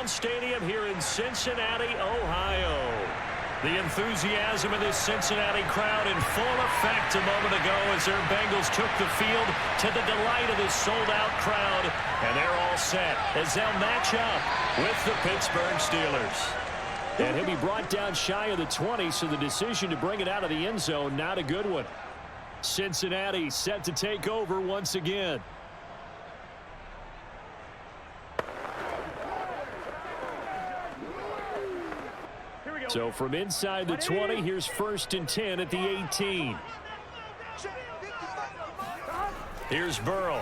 Stadium here in Cincinnati, Ohio. The enthusiasm of this Cincinnati crowd in full effect a moment ago as their Bengals took the field to the delight of this sold-out crowd. And they're all set as they'll match up with the Pittsburgh Steelers. And he'll be brought down shy of the 20, so the decision to bring it out of the end zone, not a good one. Cincinnati set to take over once again. So from inside the 20, here's 1st and 10 at the 18. Here's Burrow.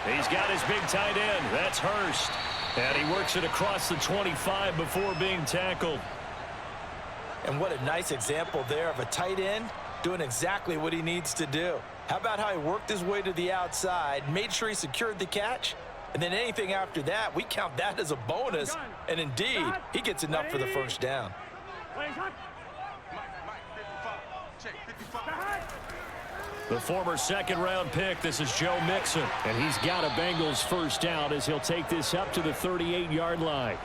He's got his big tight end. That's Hurst. And he works it across the 25 before being tackled. And what a nice example there of a tight end doing exactly what he needs to do. How about how he worked his way to the outside, made sure he secured the catch, and then anything after that, we count that as a bonus. And indeed, he gets enough for the first down. The former second-round pick, this is Joe Mixon. And he's got a Bengals first down as he'll take this up to the 38-yard line.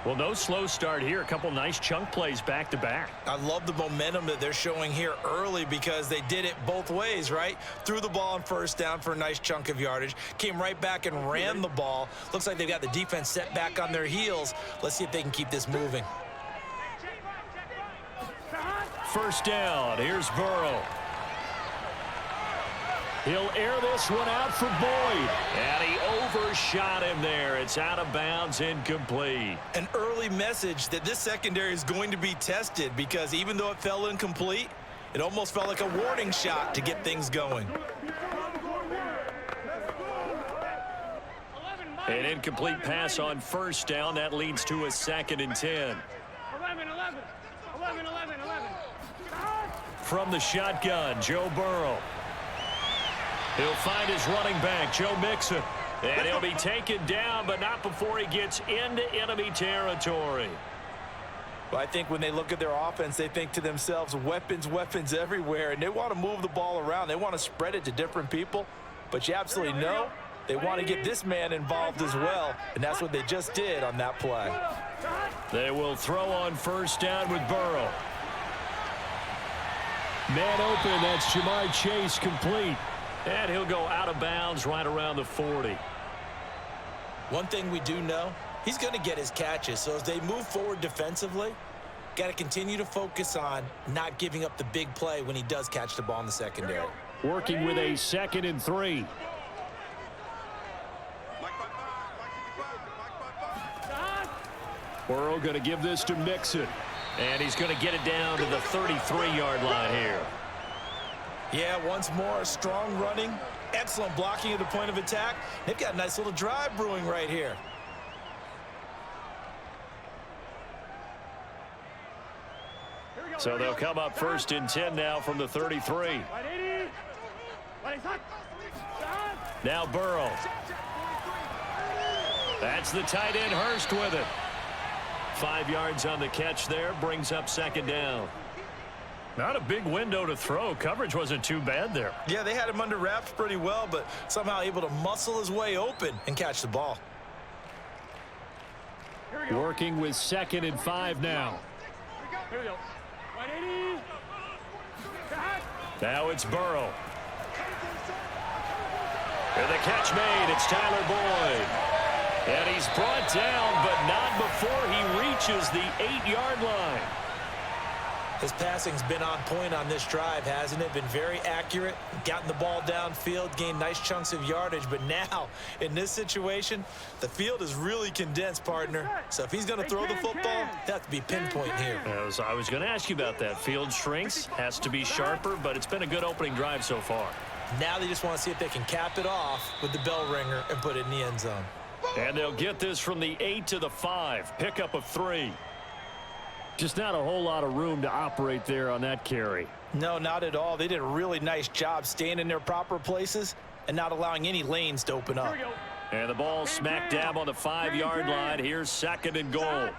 Well, no slow start here. A couple nice chunk plays back-to-back. I love the momentum that they're showing here early because they did it both ways, right? Threw the ball on first down for a nice chunk of yardage. Came right back and ran the ball. Looks like they've got the defense set back on their heels. Let's see if they can keep this moving. First down. Here's Burrow. He'll air this one out for Boyd. And he overshot him there. It's out of bounds, incomplete. An early message that this secondary is going to be tested because even though it fell incomplete, it almost felt like a warning shot to get things going. An incomplete pass on first down. That leads to a 2nd and 10. 11. From the shotgun, Joe Burrow. He'll find his running back, Joe Mixon. And he'll be taken down, but not before he gets into enemy territory. Well, I think when they look at their offense, they think to themselves, weapons everywhere, and they want to move the ball around. They want to spread it to different people, but you absolutely know they want to get this man involved as well, and that's what they just did on that play. They will throw on first down with Burrow. Man open, that's Jamar Chase complete. And he'll go out of bounds right around the 40. One thing we do know, he's going to get his catches. So as they move forward defensively, got to continue to focus on not giving up the big play when he does catch the ball in the secondary. Working with a 2nd and 3. Burrow going to give this to Mixon. And he's going to get it down to the 33-yard line here. Yeah, once more, strong running, excellent blocking at the point of attack. They've got a nice little drive brewing right here. So they'll come up 1st and 10 now from the 33. Now Burrow. That's the tight end Hurst with it. 5 yards on the catch there, brings up 2nd down. Not a big window to throw. Coverage wasn't too bad there. Yeah, they had him under wraps pretty well, but somehow able to muscle his way open and catch the ball. Working with 2nd and 5 now. Here we go. 180. Now it's Burrow. And the catch made. It's Tyler Boyd. And he's brought down, but not before he reaches the 8-yard line. His passing's been on point on this drive, hasn't it? Been very accurate, gotten the ball downfield, gained nice chunks of yardage. But now, in this situation, the field is really condensed, partner. So if he's going to throw the football, that has to be pinpoint here. I was going to ask you about that. Field shrinks, has to be sharper, but it's been a good opening drive so far. Now they just want to see if they can cap it off with the bell ringer and put it in the end zone. And they'll get this from the 8 to the 5. Pickup of 3. Just not a whole lot of room to operate there on that carry. No, not at all. They did a really nice job staying in their proper places and not allowing any lanes to open up. And the ball smack dab on the 5-yard line. Here's 2nd and goal.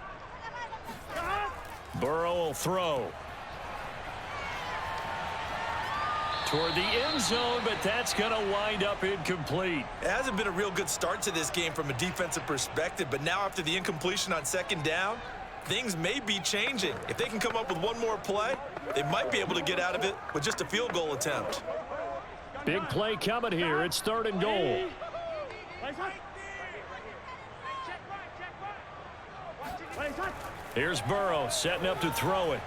Burrow will throw. Toward the end zone, but that's going to wind up incomplete. It hasn't been a real good start to this game from a defensive perspective, but now after the incompletion on second down, things may be changing. If they can come up with one more play, they might be able to get out of it with just a field goal attempt. Big play coming here. It's 3rd and goal. Here's Burrow setting up to throw it.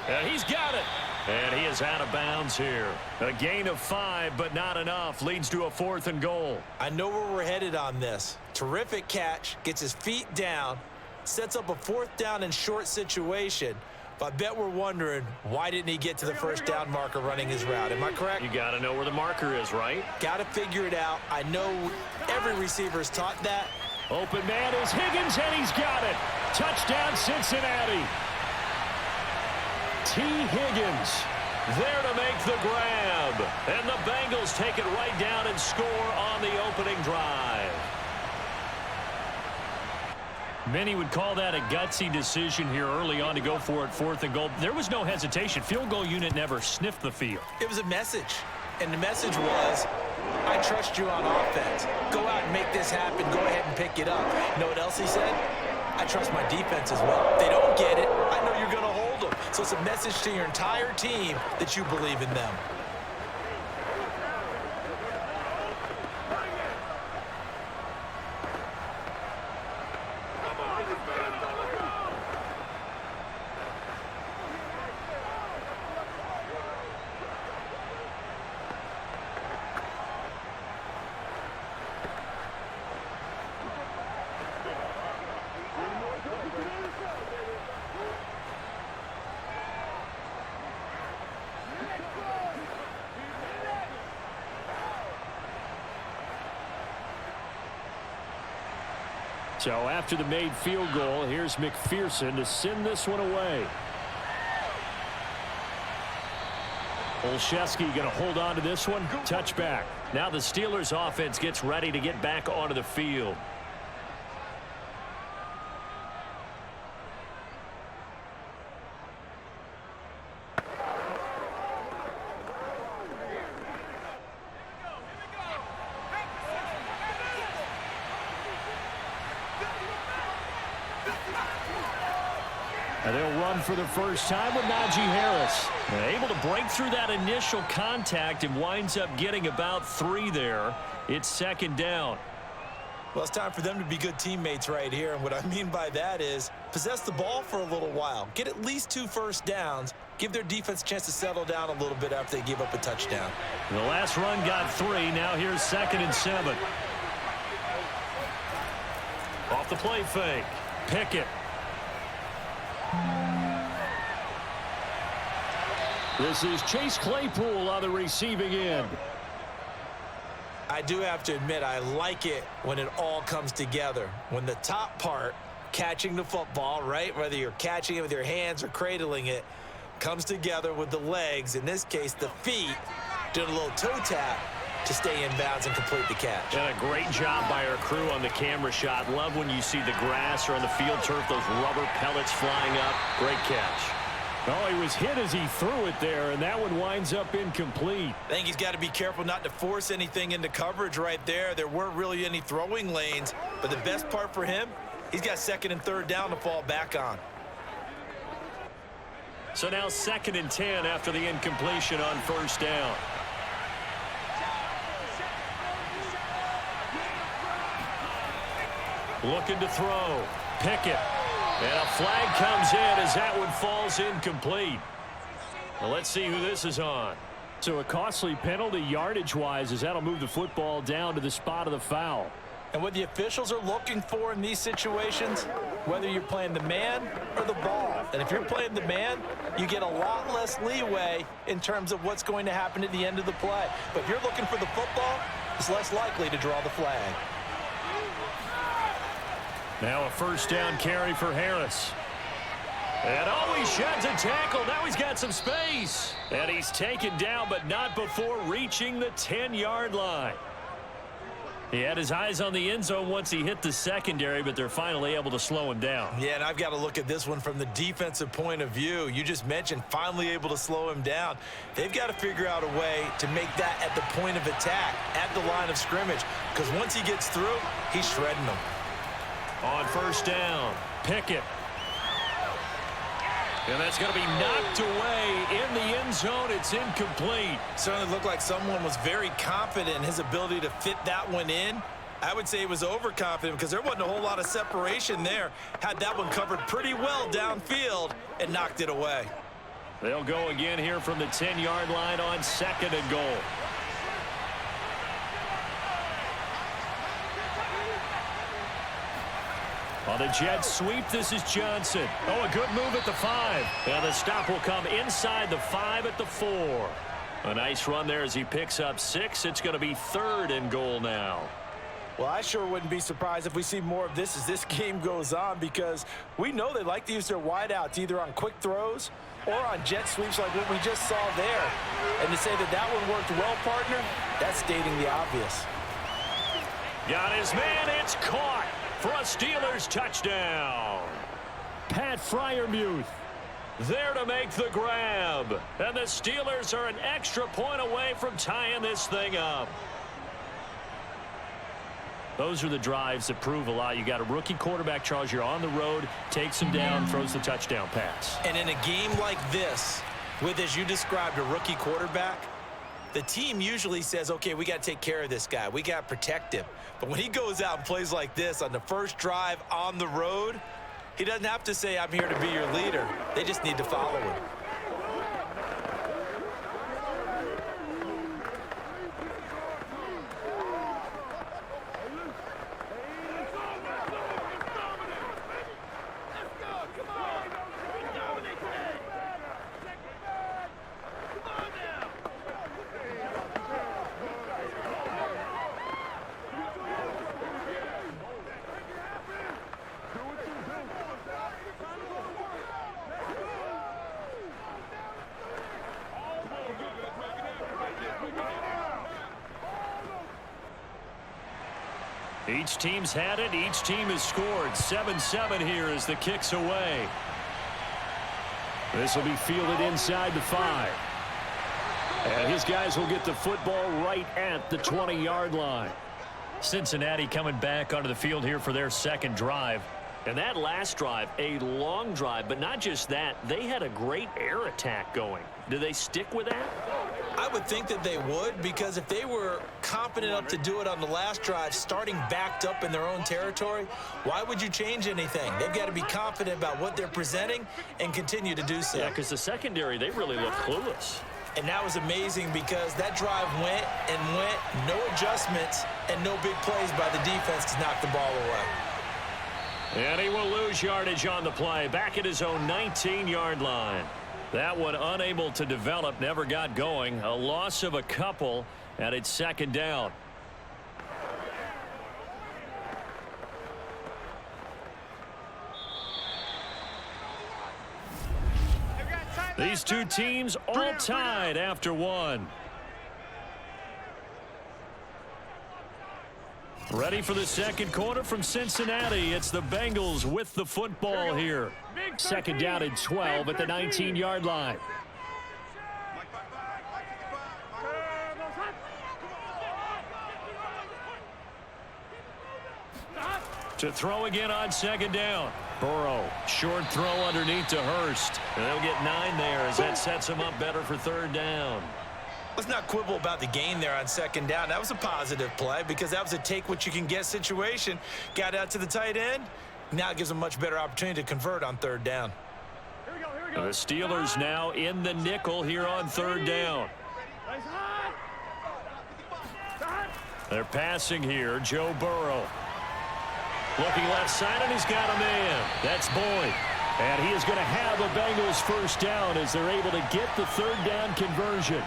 And he's got it. And he is out of bounds here. A gain of 5, but not enough. Leads to a 4th and goal. I know where we're headed on this. Terrific catch, gets his feet down, sets up a 4th down and short situation. But I bet we're wondering, why didn't he get to the first down marker running his route? Am I correct? You got to know where the marker is, right? Got to figure it out. I know every receiver is taught that. Open man is Higgins, and he's got it. Touchdown, Cincinnati. T. Higgins there to make the grab. And the Bengals take it right down and score on the opening drive. Many would call that a gutsy decision here early on to go for it 4th and goal. There was no hesitation. Field goal unit never sniffed the field. It was a message. And the message was, I trust you on offense. Go out and make this happen. Go ahead and pick it up. You know what else he said? I trust my defense as well. If they don't get it, I know you're going to hold them. So it's a message to your entire team that you believe in them. So after the made field goal, here's McPherson to send this one away. Olszewski going to hold on to this one. Touchback. Now the Steelers offense gets ready to get back onto the field. And they'll run for the first time with Najee Harris. Able to break through that initial contact and winds up getting about 3 there. It's 2nd down. Well, it's time for them to be good teammates right here. And what I mean by that is possess the ball for a little while. Get at least 2 first downs. Give their defense a chance to settle down a little bit after they give up a touchdown. The last run got 3. Now here's 2nd and 7. Off the play fake. Pickett. This is Chase Claypool on the receiving end. I do have to admit, I like it when it all comes together. When the top part, catching the football, right, whether you're catching it with your hands or cradling it, comes together with the legs, in this case the feet, doing a little toe tap to stay in bounds and complete the catch. And a great job by our crew on the camera shot. Love when you see the grass or on the field turf, those rubber pellets flying up. Great catch. Oh, he was hit as he threw it there, and that one winds up incomplete. I think he's got to be careful not to force anything into coverage right there. There weren't really any throwing lanes, but the best part for him, he's got 2nd and 3rd down to fall back on. So now 2nd and 10 after the incompletion on 1st down. Looking to throw. Pickett. And a flag comes in as that one falls incomplete. Well, let's see who this is on. So a costly penalty yardage-wise as that'll move the football down to the spot of the foul. And what the officials are looking for in these situations, whether you're playing the man or the ball. And if you're playing the man, you get a lot less leeway in terms of what's going to happen at the end of the play. But if you're looking for the football, it's less likely to draw the flag. Now a 1st down carry for Harris. And he sheds a tackle. Now he's got some space. And he's taken down, but not before reaching the 10-yard line. He had his eyes on the end zone once he hit the secondary, but they're finally able to slow him down. Yeah, and I've got to look at this one from the defensive point of view. You just mentioned finally able to slow him down. They've got to figure out a way to make that at the point of attack, at the line of scrimmage, because once he gets through, he's shredding them. On first down, Pickett. And that's going to be knocked away in the end zone. It's incomplete. Certainly looked like someone was very confident in his ability to fit that one in. I would say he was overconfident because there wasn't a whole lot of separation there. Had that one covered pretty well downfield and knocked it away. They'll go again here from the 10-yard line on 2nd and goal. On the jet sweep, this is Johnson. Oh, a good move at the 5. And the stop will come inside the 5 at the 4. A nice run there as he picks up 6. It's going to be 3rd and goal now. Well, I sure wouldn't be surprised if we see more of this as this game goes on, because we know they like to use their wideouts either on quick throws or on jet sweeps like what we just saw there. And to say that that one worked well, partner, that's stating the obvious. Got his man. It's caught for a Steelers touchdown. Pat Freiermuth there to make the grab. And the Steelers are an extra point away from tying this thing up. Those are the drives that prove a lot. You got a rookie quarterback, Charles. You're on the road, takes him down, throws the touchdown pass. And in a game like this, with, as you described, a rookie quarterback, the team usually says, okay, we got to take care of this guy. We got to protect him. But when he goes out and plays like this on the first drive on the road, he doesn't have to say, I'm here to be your leader. They just need to follow him. Each team's had it. Each team has scored. 7-7 here as the kick's away. This will be fielded inside the 5. And his guys will get the football right at the 20-yard line. Cincinnati coming back onto the field here for their second drive. And that last drive, a long drive, but not just that. They had a great air attack going. Do they stick with that? I would think that they would, because if they were confident enough to do it on the last drive, starting backed up in their own territory, why would you change anything? They've got to be confident about what they're presenting and continue to do so. Yeah, because the secondary, they really look clueless. And that was amazing because that drive went and went, no adjustments and no big plays by the defense to knock the ball away. And he will lose yardage on the play, back at his own 19-yard line. That one unable to develop, never got going. A loss of a couple, and it's 2nd down. These two teams all tied after one. Ready for the second quarter from Cincinnati. It's the Bengals with the football here. 2nd down and 12 at the 19-yard line. To throw again on 2nd down. Burrow, short throw underneath to Hurst. And they'll get 9 there as that sets them up better for 3rd down. Let's not quibble about the gain there on 2nd down. That was a positive play because that was a take-what-you-can-get situation. Got out to the tight end. Now it gives them a much better opportunity to convert on 3rd down. The Steelers now in the nickel here on 3rd down. They're passing here. Joe Burrow. Looking left side, and he's got a man. That's Boyd. And he is going to have a Bengals first down as they're able to get the 3rd down conversion.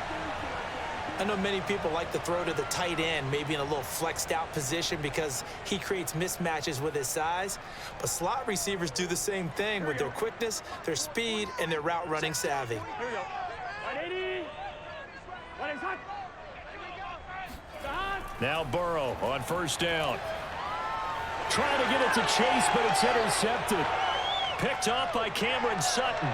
I know many people like to throw to the tight end, maybe in a little flexed out position because he creates mismatches with his size. But slot receivers do the same thing with their quickness, their speed, and their route running savvy. Here we go. 180. 180. Now Burrow on first down. Trying to get it to Chase, but it's intercepted. Picked off by Cameron Sutton.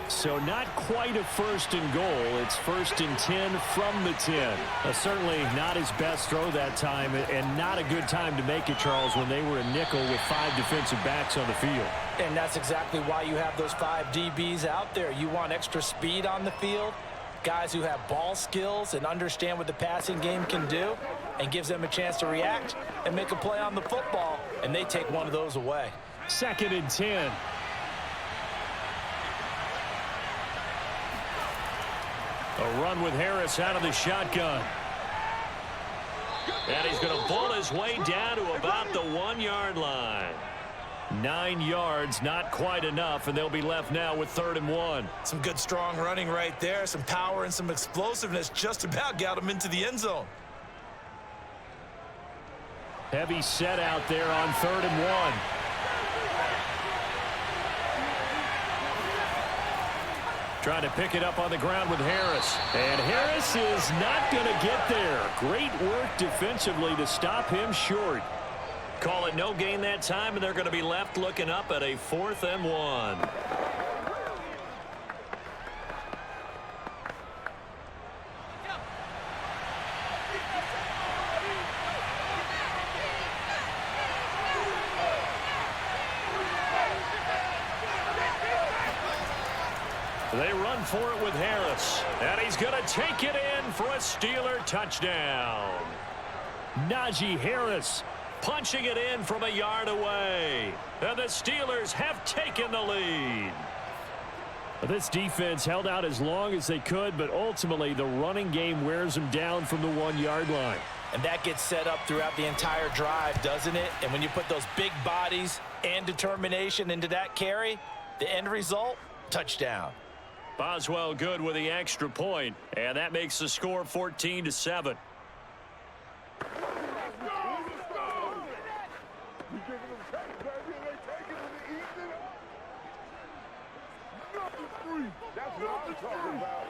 So not quite a first and goal. It's first and 10 from the 10. Certainly not his best throw that time, and not a good time to make it, Charles, when they were a nickel with 5 defensive backs on the field. And that's exactly why you have those 5 DBs out there. You want extra speed on the field, guys who have ball skills and understand what the passing game can do, and gives them a chance to react and make a play on the football, and they take one of those away. Second and 10. A run with Harris out of the shotgun. And he's going to pull his way down to about the 1-yard line. 9 yards, not quite enough, and they'll be left now with 3rd and 1. Some good strong running right there, some power and some explosiveness, just about got him into the end zone. Heavy set out there on 3rd and 1. Trying to pick it up on the ground with Harris. And Harris is not going to get there. Great work defensively to stop him short. Call it no gain that time, and they're going to be left looking up at a 4th and 1. They run for it with Harris. And he's going to take it in for a Steeler touchdown. Najee Harris punching it in from a yard away. And the Steelers have taken the lead. This defense held out as long as they could, but ultimately the running game wears them down from the 1-yard line. And that gets set up throughout the entire drive, doesn't it? And when you put those big bodies and determination into that carry, the end result, touchdown. Boswell good with the extra point, and that makes the score 14-7. That's what I'm talking about.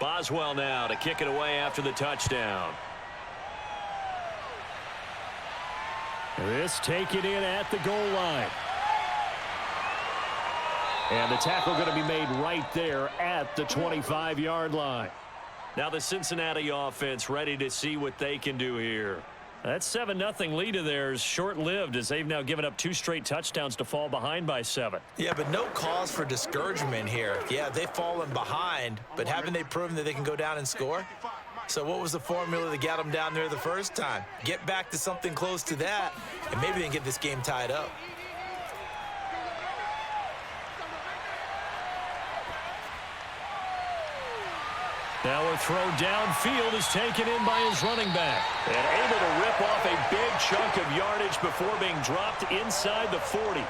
Boswell now to kick it away after the touchdown. This taken in at the goal line. And the tackle going to be made right there at the 25-yard line. Now the Cincinnati offense ready to see what they can do here. That 7-0 lead of theirs short-lived as they've now given up 2 straight touchdowns to fall behind by 7. Yeah, but no cause for discouragement here. Yeah, they've fallen behind, but haven't they proven that they can go down and score? So what was the formula that got them down there the first time? Get back to something close to that, and maybe they can get this game tied up. Now a throw downfield is taken in by his running back. And able to rip off a big chunk of yardage before being dropped inside the 40.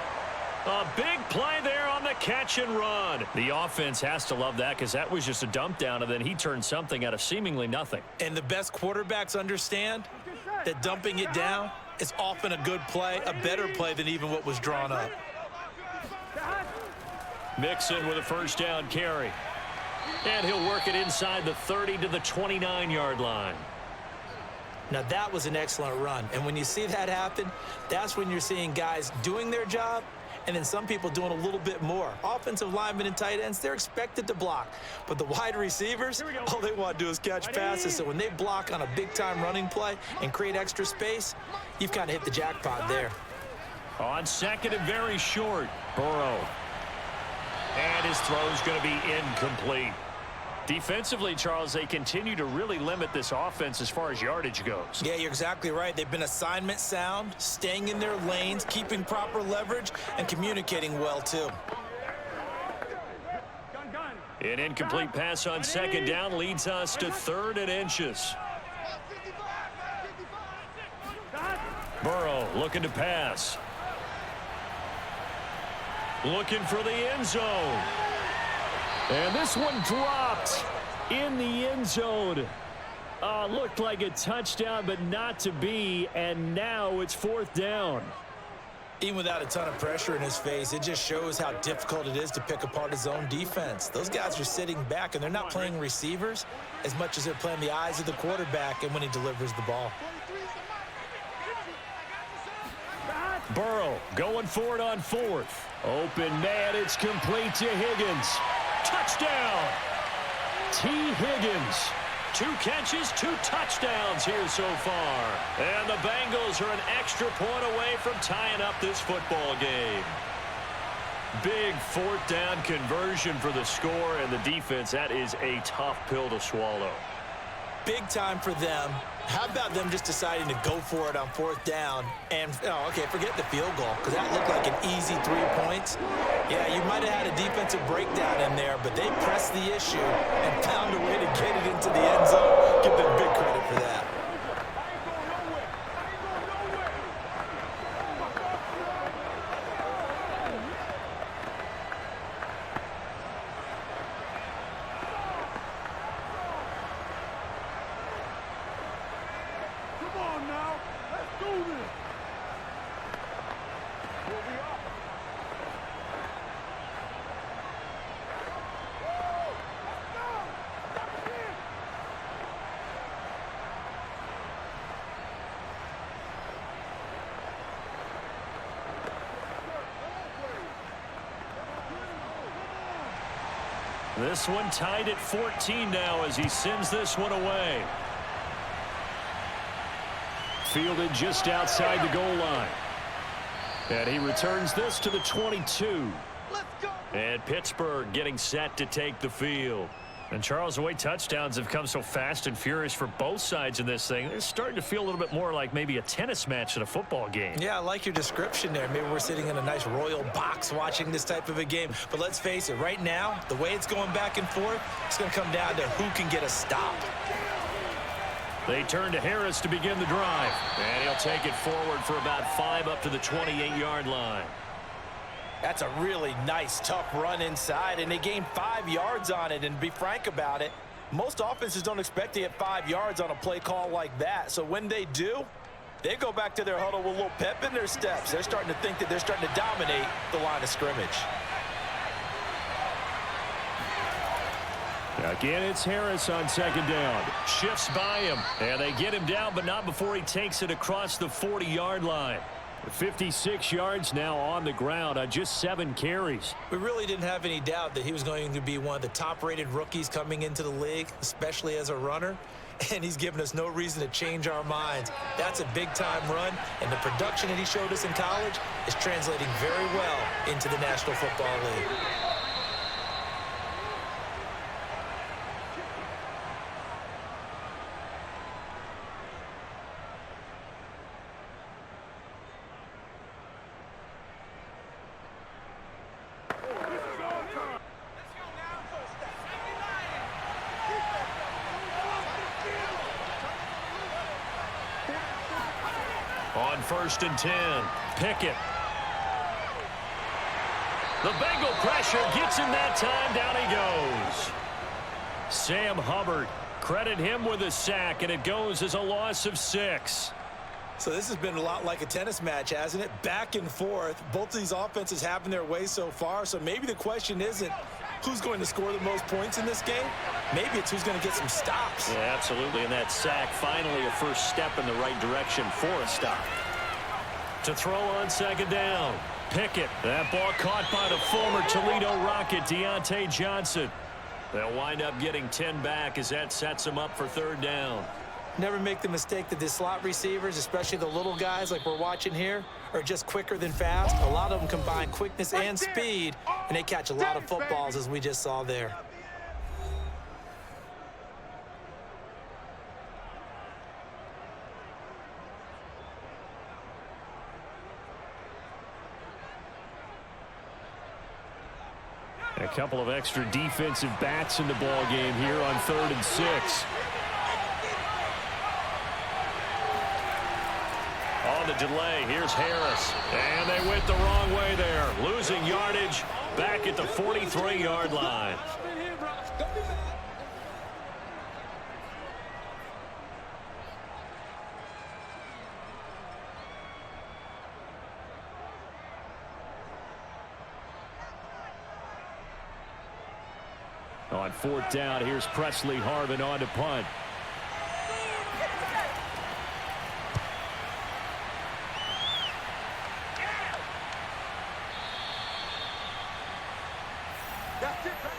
A big play there on the catch and run. The offense has to love that because that was just a dump down, and then he turned something out of seemingly nothing. And the best quarterbacks understand that dumping it down is often a good play, a better play than even what was drawn up. Mixon with a first down carry. And he'll work it inside the 30 to the 29-yard line. Now that was an excellent run. And when you see that happen, that's when you're seeing guys doing their job and then some people doing a little bit more. Offensive linemen and tight ends, they're expected to block. But the wide receivers, all they want to do is catch passes. So when they block on a big-time running play and create extra space, you've kind of hit the jackpot there. On second and very short, Burrow. And his throw's going to be incomplete. Defensively, Charles, they continue to really limit this offense as far as yardage goes. Yeah, you're exactly right. They've been assignment sound, staying in their lanes, keeping proper leverage, and communicating well, too. An incomplete pass on second down leads us to 3rd and inches. Burrow looking to pass. Looking for the end zone. And this one dropped in the end zone. Looked like a touchdown, but not to be. And now it's 4th down. Even without a ton of pressure in his face, it just shows how difficult it is to pick apart his own defense. Those guys are sitting back, and they're not playing receivers as much as they're playing the eyes of the quarterback and when he delivers the ball. Burrow going for it on 4th. Open man, it's complete to Higgins. Touchdown! T. Higgins. 2 catches, 2 touchdowns here so far. And the Bengals are an extra point away from tying up this football game. Big 4th down conversion for the score, and the defense, that is a tough pill to swallow. Big time for them. How about them just deciding to go for it on 4th down? And, okay, forget the field goal, because that looked like an easy 3 points. Yeah, you might have had a defensive breakdown in there, but they pressed the issue and found a way to get it into the end zone. Give them big credit for that. This one tied at 14 now as he sends this one away. Fielded just outside the goal line. And he returns this to the 22. And Pittsburgh getting set to take the field. And Charles, the way touchdowns have come so fast and furious for both sides in this thing, it's starting to feel a little bit more like maybe a tennis match in a football game. Yeah, I like your description there. Maybe we're sitting in a nice royal box watching this type of a game. But let's face it, right now, the way it's going back and forth, it's going to come down to who can get a stop. They turn to Harris to begin the drive. And he'll take it forward for about 5 up to the 28-yard line. That's a really nice, tough run inside, and they gained 5 yards on it. And to be frank about it, most offenses don't expect to get 5 yards on a play call like that. So when they do, they go back to their huddle with a little pep in their steps. They're starting to think that they're starting to dominate the line of scrimmage. Again, it's Harris on second down. Shifts by him, and they get him down, but not before he takes it across the 40-yard line. 56 yards now on the ground on just 7 carries. We really didn't have any doubt that he was going to be one of the top-rated rookies coming into the league, especially as a runner, and he's given us no reason to change our minds. That's a big-time run, and the production that he showed us in college is translating very well into the National Football League. On 1st and 10, Pickett. The Bengal pressure gets him that time. Down he goes. Sam Hubbard, credit him with a sack, and it goes as a loss of 6. So this has been a lot like a tennis match, hasn't it? Back and forth. Both of these offenses having their way so far, so maybe the question isn't who's going to score the most points in this game. Maybe it's who's going to get some stops. Yeah, absolutely, and that sack finally a first step in the right direction for a stop. To throw on second down, Pickett. That ball caught by the former Toledo Rocket, Deontay Johnson. They'll wind up getting 10 back as that sets them up for 3rd down. Never make the mistake that the slot receivers, especially the little guys like we're watching here, are just quicker than fast. A lot of them combine quickness and speed, and they catch a lot of footballs, as we just saw there. And Couple of extra defensive backs in the ball game here on 3rd and 6. On the delay, here's Harris. And they went the wrong way there. Losing yardage back at the 43-yard line. On 4th down, here's Presley Harvin on to punt.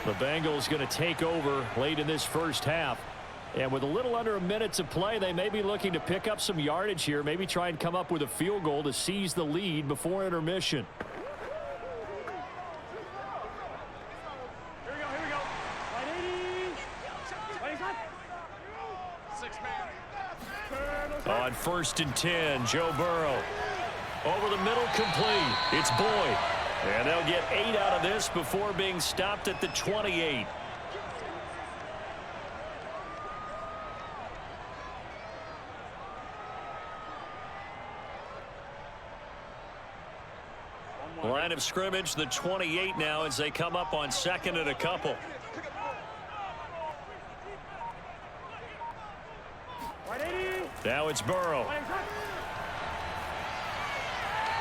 The Bengals going to take over late in this first half. And with a little under a minute to play, they may be looking to pick up some yardage here, maybe try and come up with a field goal to seize the lead before intermission. On 1st and 10, Joe Burrow. Over the middle, complete. It's Boyd. And they'll get 8 out of this before being stopped at the 28. Line of scrimmage, the 28 now as they come up on 2nd and a couple. Now it's Burrow.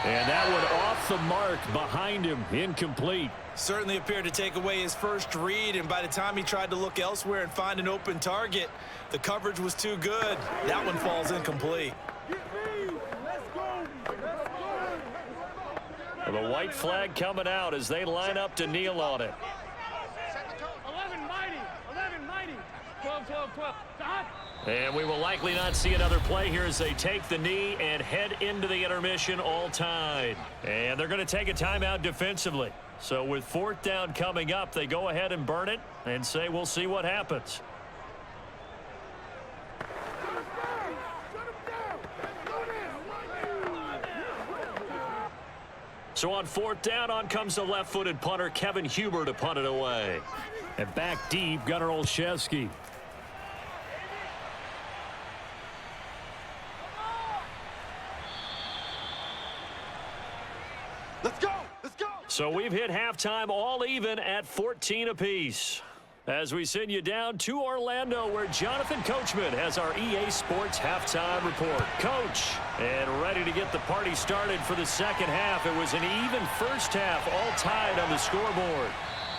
And that one off the mark behind him, incomplete. Certainly appeared to take away his first read, and by the time he tried to look elsewhere and find an open target, the coverage was too good. That one falls incomplete. The white flag coming out as they line up to kneel on it. 11 mighty, 12. And we will likely not see another play here as they take the knee and head into the intermission all tied. And they're going to take a timeout defensively. So with 4th down coming up, they go ahead and burn it and say we'll see what happens. So on 4th down, on comes the left-footed punter Kevin Huber to punt it away. And back deep, Gunnar Olszewski. Let's go! So we've hit halftime all even at 14 apiece. As we send you down to Orlando, where Jonathan Coachman has our EA Sports halftime report. Coach, and ready to get the party started for the second half. It was an even first half, all tied on the scoreboard.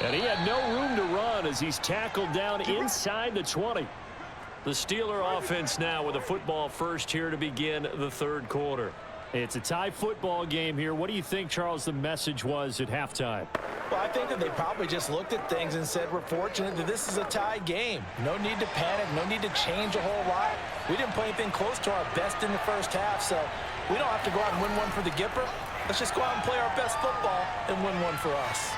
And he had no room to run as he's tackled down inside the 20. The Steeler offense now with a football first here to begin the 3rd quarter. It's a tie football game here. What do you think, Charles, the message was at halftime? Well, I think that they probably just looked at things and said, we're fortunate that this is a tie game. No need to panic. No need to change a whole lot. We didn't play anything close to our best in the first half, so we don't have to go out and win one for the Gipper. Let's just go out and play our best football and win one for us.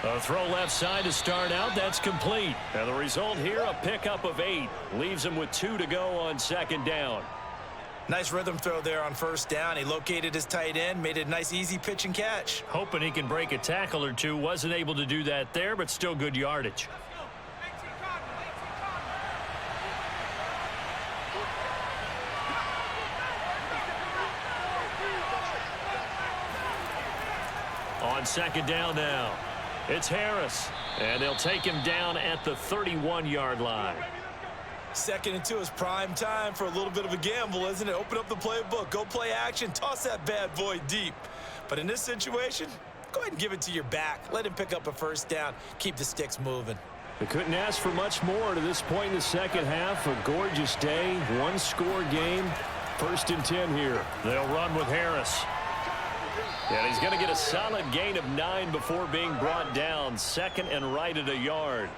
A throw left side to start out. That's complete. And the result here, a pickup of 8. Leaves him with 2 to go on 2nd down. Nice rhythm throw there on 1st down. He located his tight end, made it a nice, easy pitch and catch. Hoping he can break a tackle or two. Wasn't able to do that there, but still good yardage. On 2nd down now, it's Harris. And they'll take him down at the 31-yard line. 2nd and 2 is prime time for a little bit of a gamble, isn't it? Open up the playbook, go play action, toss that bad boy deep. But in this situation, go ahead and give it to your back. Let him pick up a 1st down. Keep the sticks moving. They couldn't ask for much more to this point in the second half. A gorgeous day, 1-score game. 1st and 10 here. They'll run with Harris. And he's going to get a solid gain of 9 before being brought down. 2nd and right at a yard.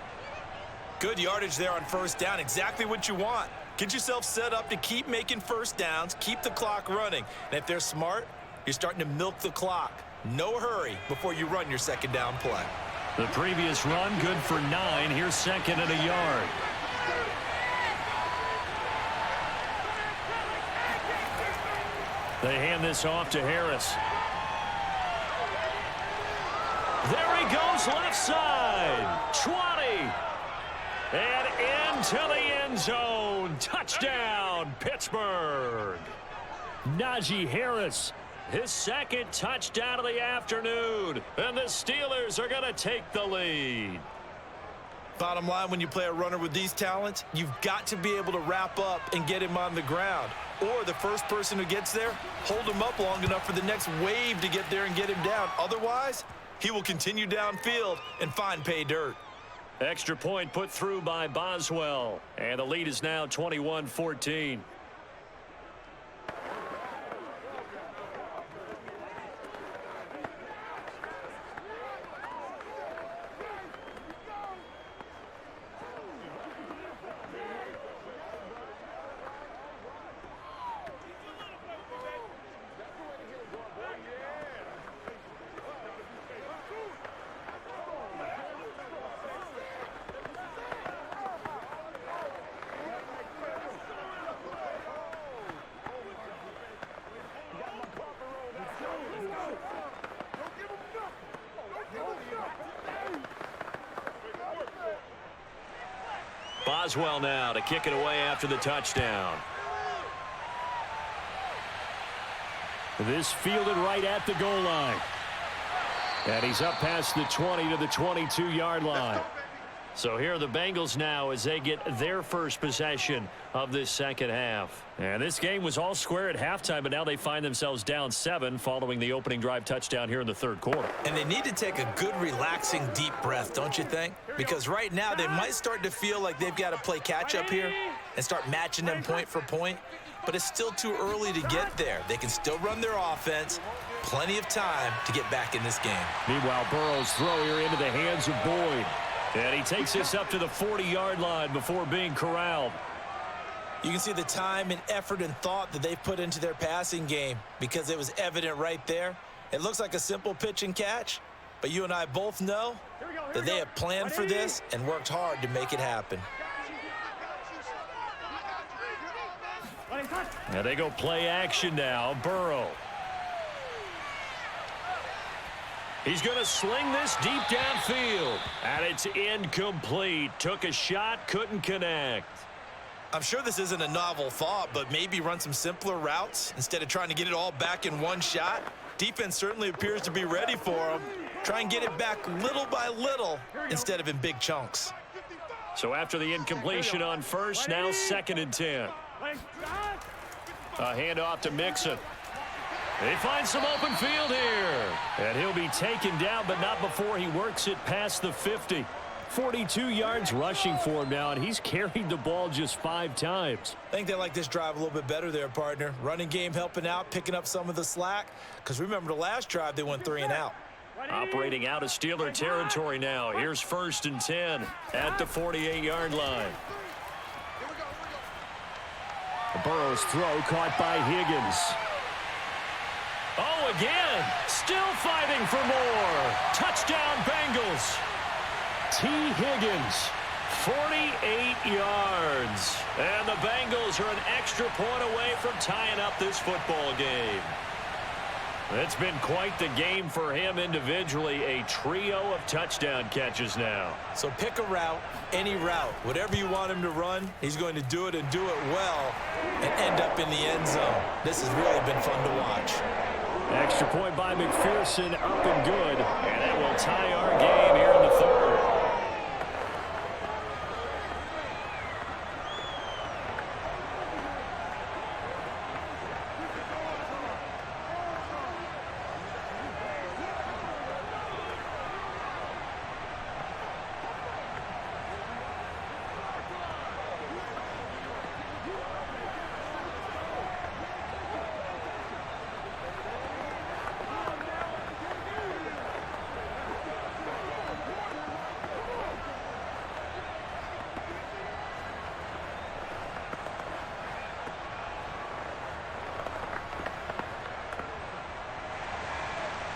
Good yardage there on 1st down. Exactly what you want. Get yourself set up to keep making 1st downs, keep the clock running. And if they're smart, you're starting to milk the clock. No hurry before you run your 2nd down play. The previous run good for 9. Here's 2nd and a yard. They hand this off to Harris. There he goes goes left side. 20. And into the end zone. Touchdown, Pittsburgh. Najee Harris, his second touchdown of the afternoon. And the Steelers are going to take the lead. Bottom line, when you play a runner with these talents, you've got to be able to wrap up and get him on the ground. Or the first person who gets there, hold him up long enough for the next wave to get there and get him down. Otherwise, he will continue downfield and find pay dirt. Extra point put through by Boswell. And the lead is now 21-14. Boswell now to kick it away after the touchdown. This fielded right at the goal line. And he's up past the 20 to the 22-yard line. So here are the Bengals now as they get their first possession of this second half. And this game was all square at halftime, but now they find themselves down 7 following the opening drive touchdown here in the third quarter. And they need to take a good, relaxing, deep breath, don't you think? Because right now they might start to feel like they've got to play catch-up here and start matching them point for point. But it's still too early to get there. They can still run their offense. Plenty of time to get back in this game. Meanwhile, Burrow's throw here into the hands of Boyd. And he takes this up to the 40-yard line before being corralled. You can see the time and effort and thought that they put into their passing game because it was evident right there. It looks like a simple pitch and catch, but you and I both know that they have planned for this and worked hard to make it happen. And they go play action now. Burrow. He's going to sling this deep downfield. And it's incomplete. Took a shot, couldn't connect. I'm sure this isn't a novel thought, but maybe run some simpler routes instead of trying to get it all back in one shot. Defense certainly appears to be ready for him. Try and get it back little by little instead of in big chunks. So after the incompletion on first, now 2nd and 10. A handoff to Mixon. They find some open field here. And he'll be taken down, but not before he works it past the 50. 42 yards rushing for him now, and he's carried the ball just 5 times. I think they like this drive a little bit better there, partner. Running game helping out, picking up some of the slack. Because remember the last drive, they went 3 and out. Operating out of Steeler territory now. Here's 1st and 10 at the 48-yard line. Burrow's throw caught by Higgins. Oh, again, still fighting for more. Touchdown, Bengals. T. Higgins, 48 yards. And the Bengals are an extra point away from tying up this football game. It's been quite the game for him individually. A trio of touchdown catches now. So pick a route, any route. Whatever you want him to run, he's going to do it and do it well and end up in the end zone. This has really been fun to watch. Extra point by McPherson, up and good. And that will tie our game here in the third.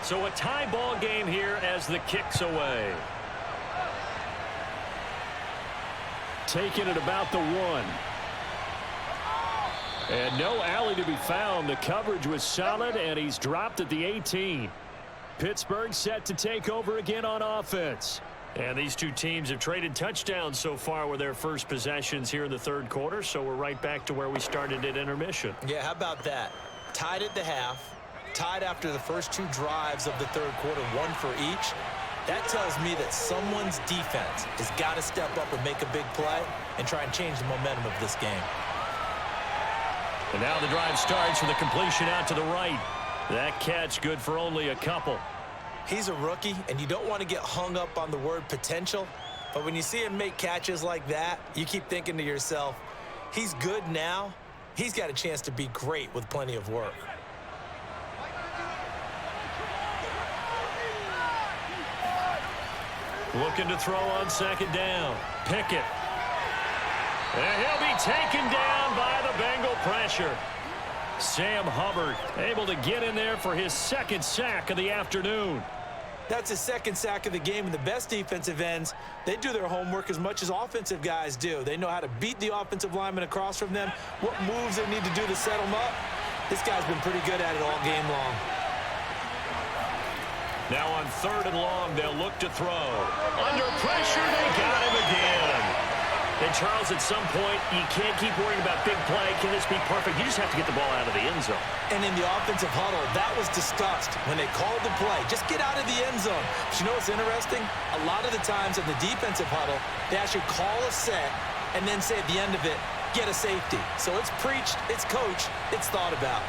So a tie ball game here as the kick's away. Taking it about the 1. And no alley to be found. The coverage was solid, and he's dropped at the 18. Pittsburgh set to take over again on offense. And these two teams have traded touchdowns so far with their first possessions here in the third quarter, so we're right back to where we started at intermission. Yeah, how about that? Tied at the half, tied after the first two drives of the third quarter, one for each. That tells me that someone's defense has got to step up and make a big play and try and change the momentum of this game. And now the drive starts with a completion out to the right. That catch good for only a couple. He's a rookie, and you don't want to get hung up on the word potential, but when you see him make catches like that, you keep thinking to yourself, he's good now. He's got a chance to be great with plenty of work. Looking to throw on second down. Pickett. And he'll be taken down by the Bengal pressure. Sam Hubbard able to get in there for his second sack of the afternoon. That's his second sack of the game, and the best defensive ends, they do their homework as much as offensive guys do. They know how to beat the offensive lineman across from them, what moves they need to do to set them up. This guy's been pretty good at it all game long. Now on third and long, they'll look to throw. Under pressure, they got him again. And, Charles, at some point, you can't keep worrying about big play. Can this be perfect? You just have to get the ball out of the end zone. And in the offensive huddle, that was discussed when they called the play. Just get out of the end zone. But you know what's interesting? A lot of the times in the defensive huddle, they actually call a set and then say at the end of it, get a safety. So it's preached, it's coached, it's thought about.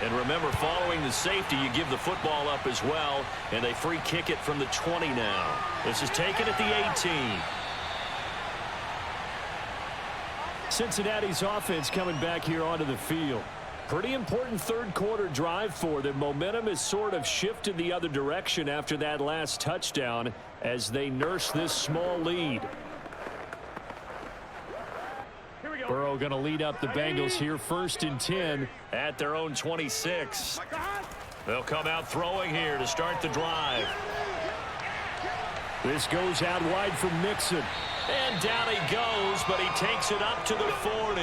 And remember, following the safety, you give the football up as well, and they free kick it from the 20 now. This is taken at the 18. Cincinnati's offense coming back here onto the field. Pretty important third quarter drive for them. Momentum has sort of shifted the other direction after that last touchdown as they nurse this small lead. Burrow going to lead up the Bengals here, 1st and 10 at their own 26. They'll come out throwing here to start the drive. This goes out wide from Mixon. And down he goes, but he takes it up to the 40.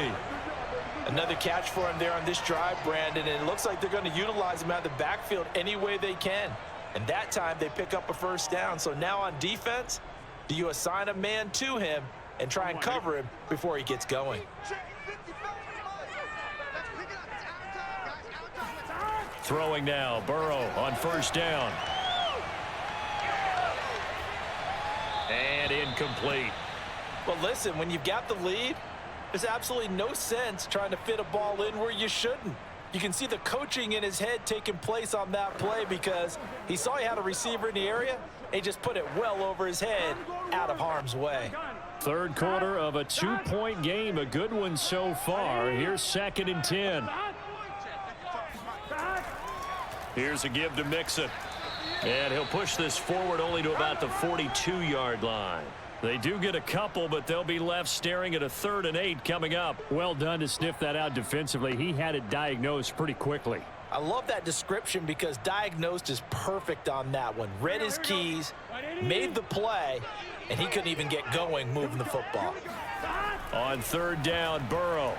Another catch for him there on this drive, Brandon, and it looks like they're going to utilize him out of the backfield any way they can. And that time they pick up a first down. So now on defense, do you assign a man to him and try and cover him before he gets going? Throwing now, Burrow on first down. And incomplete. Well, listen, when you've got the lead, there's absolutely no sense trying to fit a ball in where you shouldn't. You can see the coaching in his head taking place on that play because he saw he had a receiver in the area and he just put it well over his head out of harm's way. Third quarter of a 2-point game, a good one so far. Here's 2nd and 10. Here's a give to Mixon. And he'll push this forward only to about the 42-yard line. They do get a couple, but they'll be left staring at a 3rd and 8 coming up. Well done to sniff that out defensively. He had it diagnosed pretty quickly. I love that description because diagnosed is perfect on that one. Read his keys, made the play, and he couldn't even get going moving the football. On 3rd down, Burrow.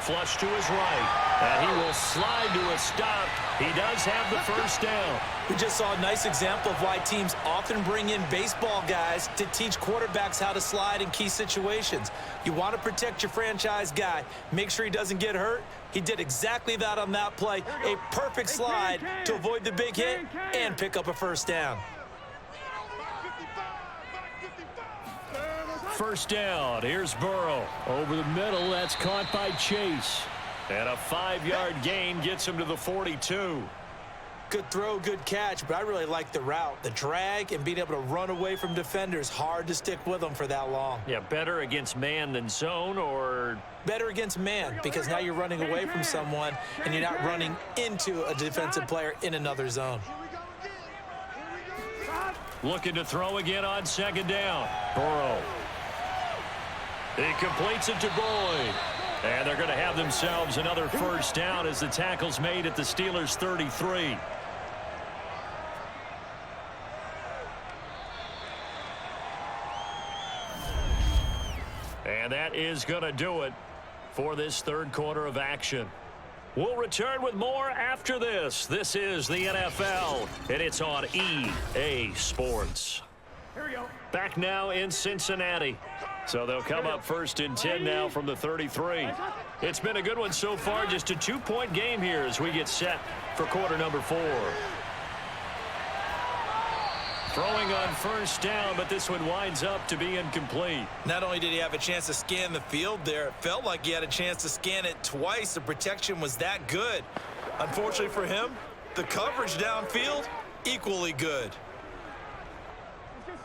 Flush to his right. And he will slide to a stop. He does have the first down. We just saw a nice example of why teams often bring in baseball guys to teach quarterbacks how to slide in key situations. You want to protect your franchise guy. Make sure he doesn't get hurt. He did exactly that on that play. A perfect slide to avoid the big hit and pick up a first down. First down. Here's Burrow. Over the middle. That's caught by Chase. And a 5-yard gain gets him to the 42. Good throw, good catch, but I really like the route. The drag and being able to run away from defenders, hard to stick with them for that long. Yeah, better against man than zone, or? Better against man, because now you're running away from someone and you're not running into a defensive player in another zone. Looking to throw again on 2nd down. Burrow. He completes it to Boyd. And they're going to have themselves another first down as the tackle's made at the Steelers' 33. is going to do it for this third quarter of action. We'll return with more after this. This is the NFL, and it's on EA Sports. Here we go. Back now in Cincinnati. So they'll come up first and 10 now from the 33. It's been a good one so far. Just a 2-point game here as we get set for quarter number 4. Throwing on first down, but this one winds up to be incomplete. Not only did he have a chance to scan the field there, it felt like he had a chance to scan it twice. The protection was that good. Unfortunately for him, the coverage downfield, equally good.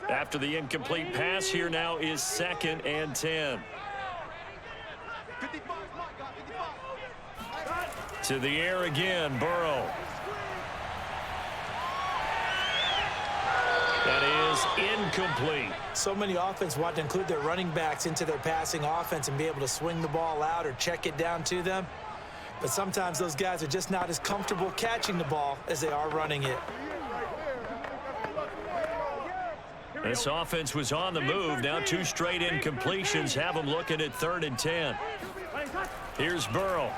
After the incomplete pass, here now is 2nd and 10. To the air again, Burrow. That is incomplete. So many offenses want to include their running backs into their passing offense and be able to swing the ball out or check it down to them. But sometimes those guys are just not as comfortable catching the ball as they are running it. This offense was on the move. Now 2 straight incompletions have them looking at 3rd and 10. Here's Burrow.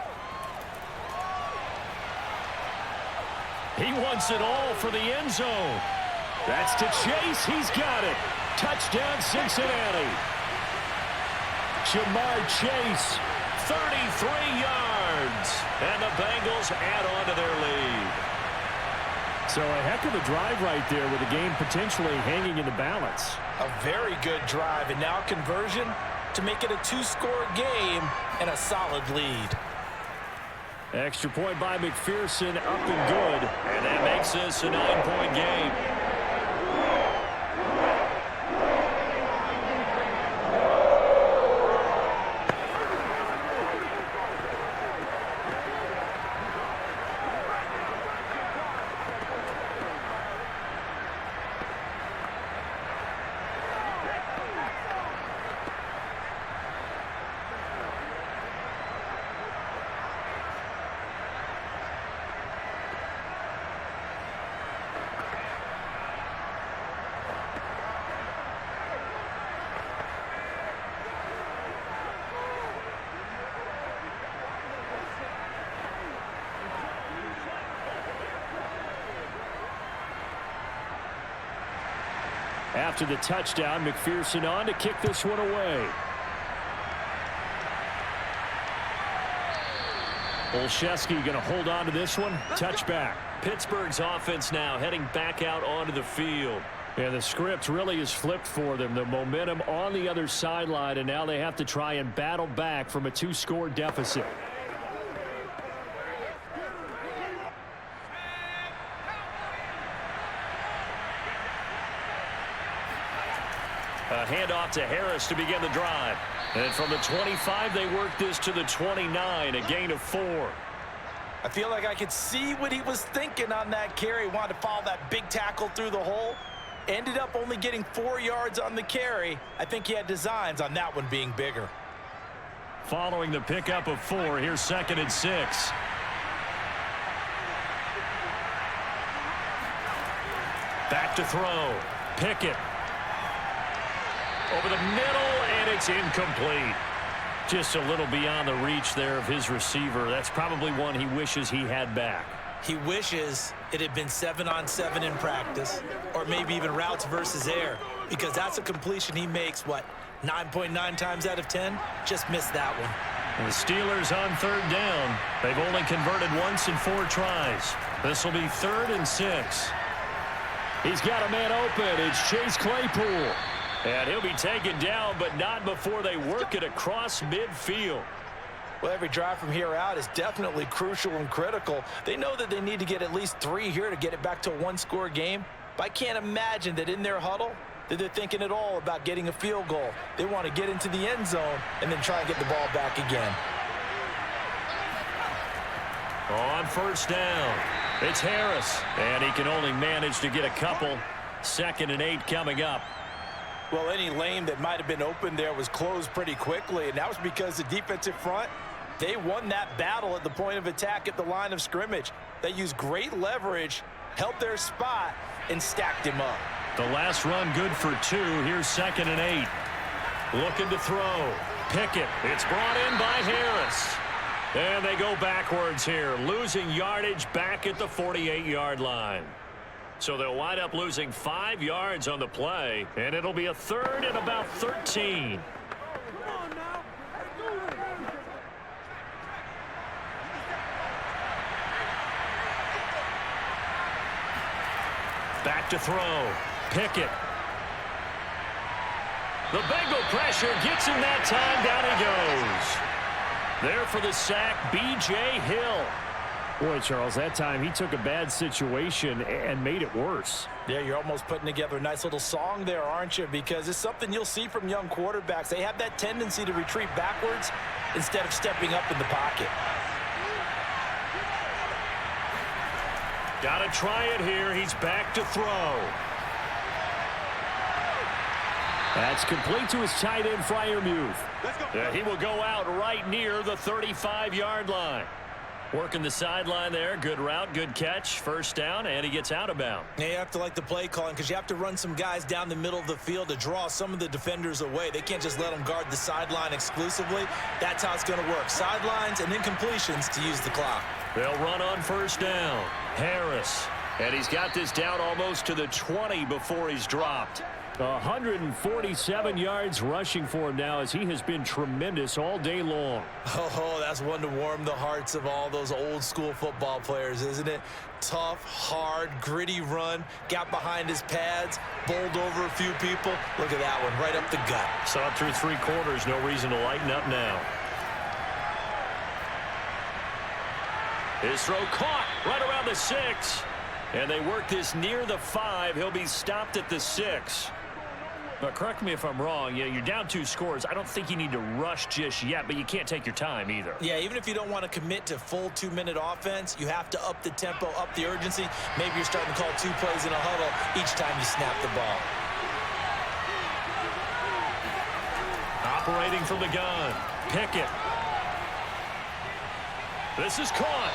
He wants it all for the end zone. That's to Chase. He's got it. Touchdown, Cincinnati. Jamar Chase, 33 yards. And the Bengals add on to their lead. So a heck of a drive right there with the game potentially hanging in the balance. A very good drive, and now conversion to make it a 2-score game and a solid lead. Extra point by McPherson, up and good. And that makes this a 9-point game. After the touchdown, McPherson on to kick this one away. Olszewski going to hold on to this one. Touchback. Pittsburgh's offense now heading back out onto the field. And the script really is flipped for them. The momentum on the other sideline, and now they have to try and battle back from a 2-score deficit. A handoff to Harris to begin the drive. And from the 25, they work this to the 29, a gain of 4. I feel like I could see what he was thinking on that carry. Wanted to follow that big tackle through the hole. Ended up only getting 4 yards on the carry. I think he had designs on that one being bigger. Following the pickup of 4, here's 2nd and 6. Back to throw. Pickett. Over the middle, and it's incomplete. Just a little beyond the reach there of his receiver. That's probably one he wishes he had back. He wishes it had been 7-on-7 in practice, or maybe even routes versus air, because that's a completion he makes, 9.9 times out of 10? Just missed that one. And the Steelers on 3rd down. They've only converted once in 4 tries. This will be 3rd and 6. He's got a man open. It's Chase Claypool. And he'll be taken down, but not before they work it across midfield. Well, every drive from here out is definitely crucial and critical. They know that they need to get at least 3 here to get it back to a 1-score game. But I can't imagine that in their huddle that they're thinking at all about getting a field goal. They want to get into the end zone and then try and get the ball back again. On first down, it's Harris. And he can only manage to get a couple. 2nd and 8 coming up. Well, any lane that might have been open there was closed pretty quickly, and that was because the defensive front, they won that battle at the point of attack at the line of scrimmage. They used great leverage, held their spot, and stacked him up. The last run good for 2. Here's 2nd and 8. Looking to throw. Pickett. It's brought in by Harris. And they go backwards here, losing yardage back at the 48-yard line. So they'll wind up losing 5 yards on the play, and it'll be a third and about 13. Back to throw. Pickett. The Bengal pressure gets him that time. Down he goes. There for the sack, B.J. Hill. Boy, Charles, that time he took a bad situation and made it worse. Yeah, you're almost putting together a nice little song there, aren't you? Because it's something you'll see from young quarterbacks. They have that tendency to retreat backwards instead of stepping up in the pocket. Got to try it here. He's back to throw. That's complete to his tight end, Freiermuth. He will go out right near the 35-yard line. Working the sideline there. Good route, good catch. First down, and he gets out of bounds. Yeah, you have to like the play calling because you have to run some guys down the middle of the field to draw some of the defenders away. They can't just let them guard the sideline exclusively. That's how it's going to work. Sidelines and then completions to use the clock. They'll run on first down. Harris. And he's got this down almost to the 20 before he's dropped. 147 yards rushing for him now as he has been tremendous all day long. Oh, that's one to warm the hearts of all those old school football players, isn't it? Tough, hard, gritty run. Got behind his pads, bowled over a few people. Look at that one, right up the gut. Saw it through 3 quarters. No reason to lighten up now. His throw caught right around the 6. And they work this near the 5. He'll be stopped at the 6. But correct me if I'm wrong. Yeah, you're down 2 scores. I don't think you need to rush just yet, but you can't take your time either. Yeah, even if you don't want to commit to full 2-minute offense, you have to up the tempo, up the urgency. Maybe you're starting to call 2 plays in a huddle each time you snap the ball. Operating from the gun. Pickett. This is caught.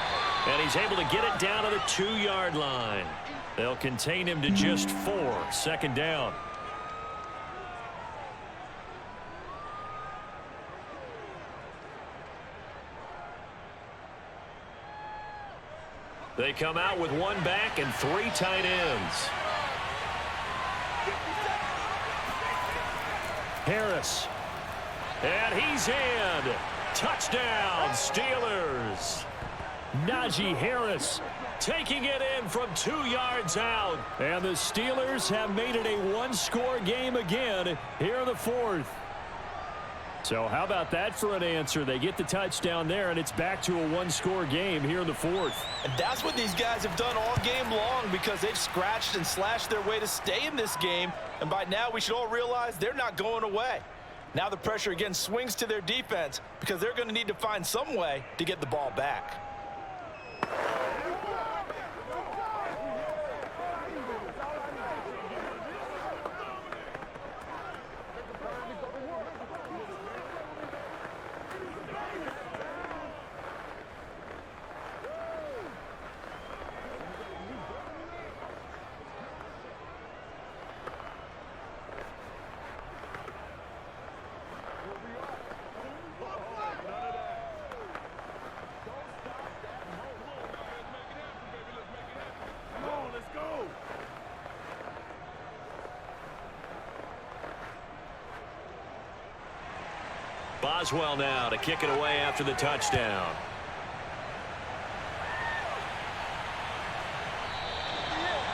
And he's able to get it down to the 2-yard line. They'll contain him to just 4. Second down. They come out with 1 back and 3 tight ends. Harris. And he's in. Touchdown, Steelers. Najee Harris taking it in from 2 yards out. And the Steelers have made it a 1-score game again here in the 4th. So how about that for an answer? They get the touchdown there, and it's back to a 1-score game here in the 4th. And that's what these guys have done all game long because they've scratched and slashed their way to stay in this game. And by now we should all realize they're not going away. Now the pressure again swings to their defense because they're going to need to find some way to get the ball back. Boswell now to kick it away after the touchdown.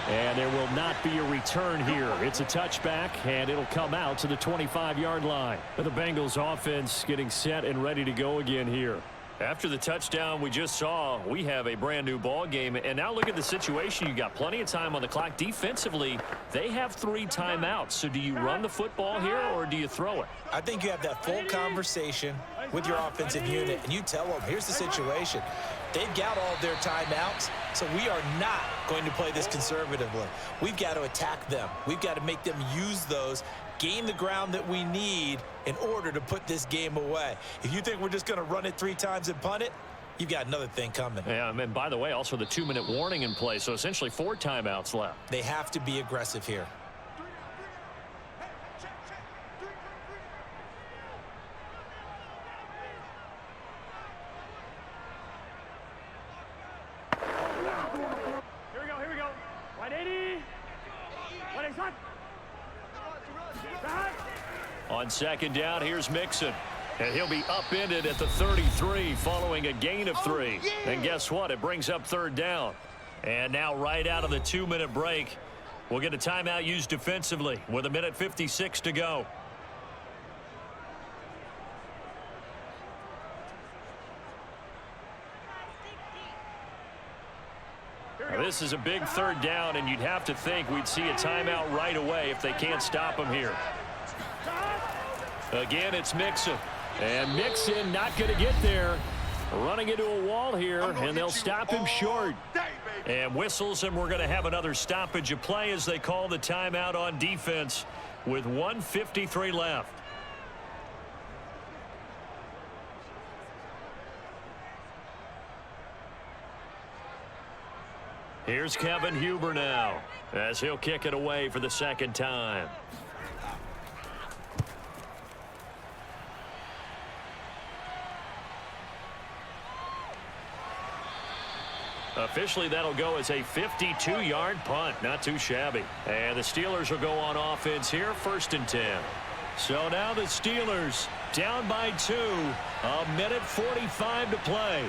And there will not be a return here. It's a touchback, and it'll come out to the 25-yard line. The Bengals offense getting set and ready to go again here. After the touchdown we just saw, we have a brand new ball game. And now look at the situation. You got plenty of time on the clock. Defensively, they have 3 timeouts. So do you run the football here or do you throw it? I think you have that full conversation with your offensive unit, and you tell them, here's the situation. They've got all their timeouts, so we are not going to play this conservatively. We've got to attack them. We've got to make them use those, gain the ground that we need in order to put this game away. If you think we're just going to run it 3 times and punt it, you've got another thing coming. Yeah, and by the way, also the 2-minute warning in play, so essentially 4 timeouts left. They have to be aggressive here. 180. 180. On second down, here's Mixon. And he'll be upended at the 33 following a gain of 3. And guess what? It brings up third down. And now right out of the 2-minute break, we'll get a timeout used defensively with 1:56 to go. Now, this is a big third down, and you'd have to think we'd see a timeout right away if they can't stop him here. Again, it's Mixon. And Mixon not going to get there. Running into a wall here, and they'll stop him short. And whistles, and we're going to have another stoppage of play as they call the timeout on defense with 1:53 left. Here's Kevin Huber now as he'll kick it away for the second time. Officially, that'll go as a 52-yard punt. Not too shabby. And the Steelers will go on offense here, 1st and 10. So now the Steelers down by 2. 1:45 to play.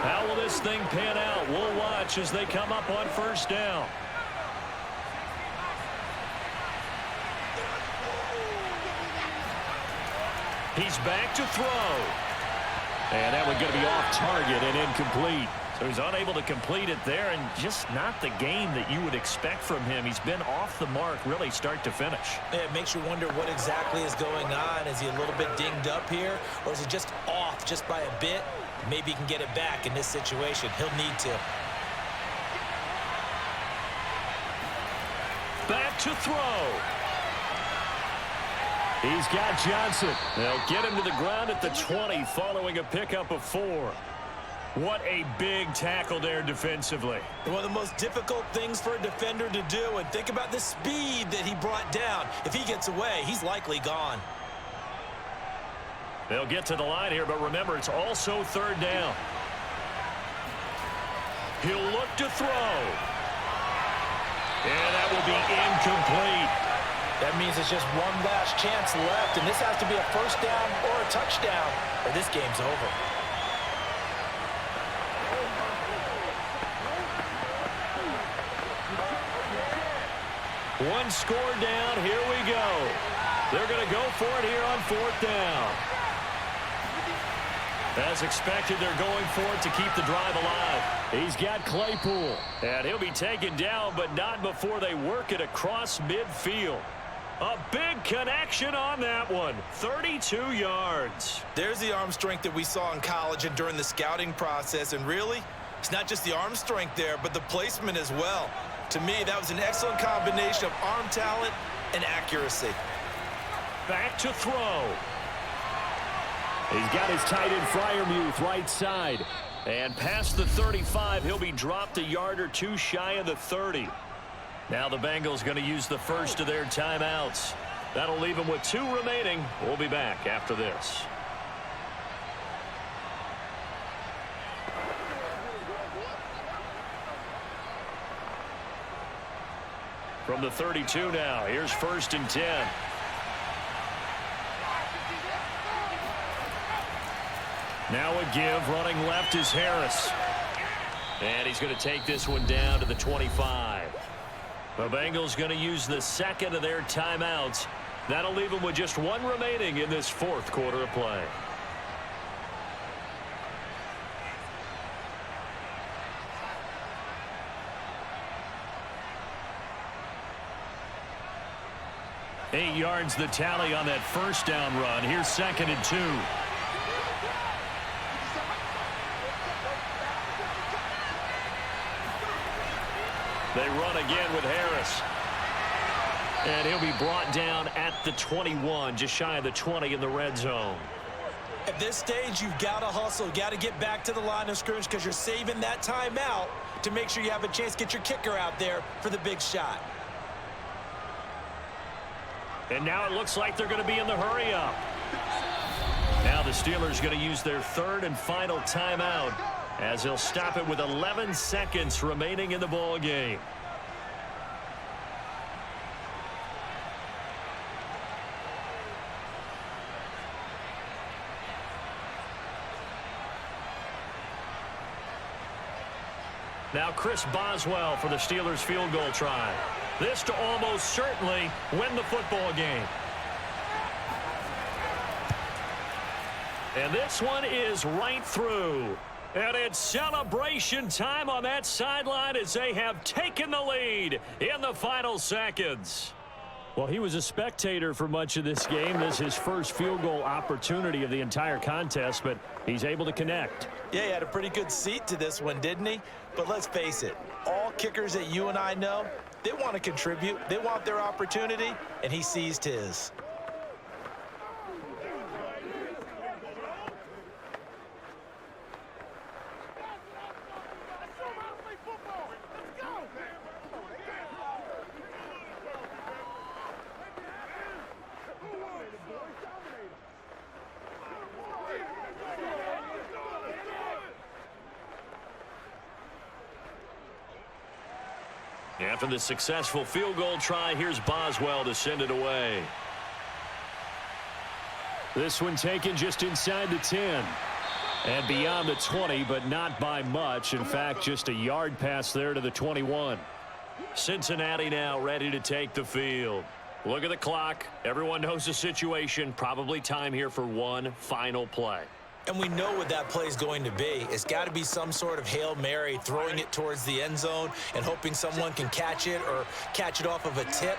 How will this thing pan out? We'll watch as they come up on 1st down. He's back to throw. And that one's going to be off target and incomplete. So he's unable to complete it there, and just not the game that you would expect from him. He's been off the mark really start to finish. Yeah, it makes you wonder what exactly is going on. Is he a little bit dinged up here, or is he just off just by a bit? Maybe he can get it back in this situation. He'll need to. Back to throw. He's got Johnson. They'll get him to the ground at the 20 following a pickup of 4. What a big tackle there defensively. One of the most difficult things for a defender to do, and think about the speed that he brought down. If he gets away, he's likely gone. They'll get to the line here, but remember, it's also 3rd down. He'll look to throw. And that will be incomplete. That means it's just one last chance left, and this has to be a 1st down or a touchdown, or this game's over. One score down. Here we go. They're going to go for it here on 4th down. As expected, they're going for it to keep the drive alive. He's got Claypool. And he'll be taken down, but not before they work it across midfield. A big connection on that one. 32 yards. There's the arm strength that we saw in college and during the scouting process. And really, it's not just the arm strength there, but the placement as well. To me, that was an excellent combination of arm talent and accuracy. Back to throw. He's got his tight end Freiermuth right side. And past the 35, he'll be dropped a yard or 2 shy of the 30. Now the Bengals going to use the first of their timeouts. That'll leave them with 2 remaining. We'll be back after this. From the 32 now, here's 1st and 10. Now a give, running left is Harris. And he's going to take this one down to the 25. The Bengals going to use the 2nd of their timeouts. That'll leave them with just 1 remaining in this 4th quarter of play. Eight yards the tally on that 1st down run. Here's 2nd and 2. They run again with Harris. And he'll be brought down at the 21, just shy of the 20 in the red zone. At this stage, you've got to hustle. Got to get back to the line of scrimmage because you're saving that timeout to make sure you have a chance to get your kicker out there for the big shot. And now it looks like they're going to be in the hurry-up. Now the Steelers going to use their 3rd and final timeout as they'll stop it with 11 seconds remaining in the ball game. Chris Boswell for the Steelers field goal try. This to almost certainly win the football game. And this one is right through. And it's celebration time on that sideline as they have taken the lead in the final seconds. Well, he was a spectator for much of this game. This is his first field goal opportunity of the entire contest, but he's able to connect. Yeah, he had a pretty good seat to this one, didn't he? But let's face it, all kickers that you and I know, they want to contribute. They want their opportunity, and he seized his. After the successful field goal try, here's Boswell to send it away. This one taken just inside the 10. And beyond the 20, but not by much. In fact, just a yard pass there to the 21. Cincinnati now ready to take the field. Look at the clock. Everyone knows the situation. Probably time here for one final play. And we know what that play is going to be. It's got to be some sort of Hail Mary, throwing it towards the end zone and hoping someone can catch it or catch it off of a tip.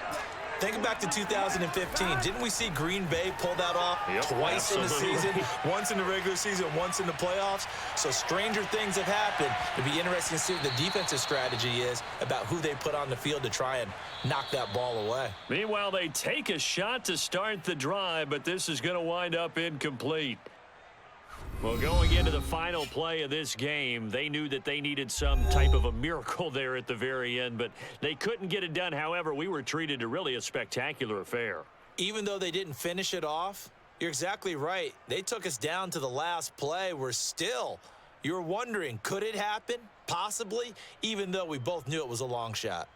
Think back to 2015. Didn't we see Green Bay pull that off twice in the season? Once in the regular season, once in the playoffs. So stranger things have happened. It'd be interesting to see what the defensive strategy is about who they put on the field to try and knock that ball away. Meanwhile, they take a shot to start the drive, but this is going to wind up incomplete. Well, going into the final play of this game, they knew that they needed some type of a miracle there at the very end, but they couldn't get it done. However, we were treated to really a spectacular affair. Even though they didn't finish it off, you're exactly right. They took us down to the last play. You're wondering, could it happen? Possibly, even though we both knew it was a long shot.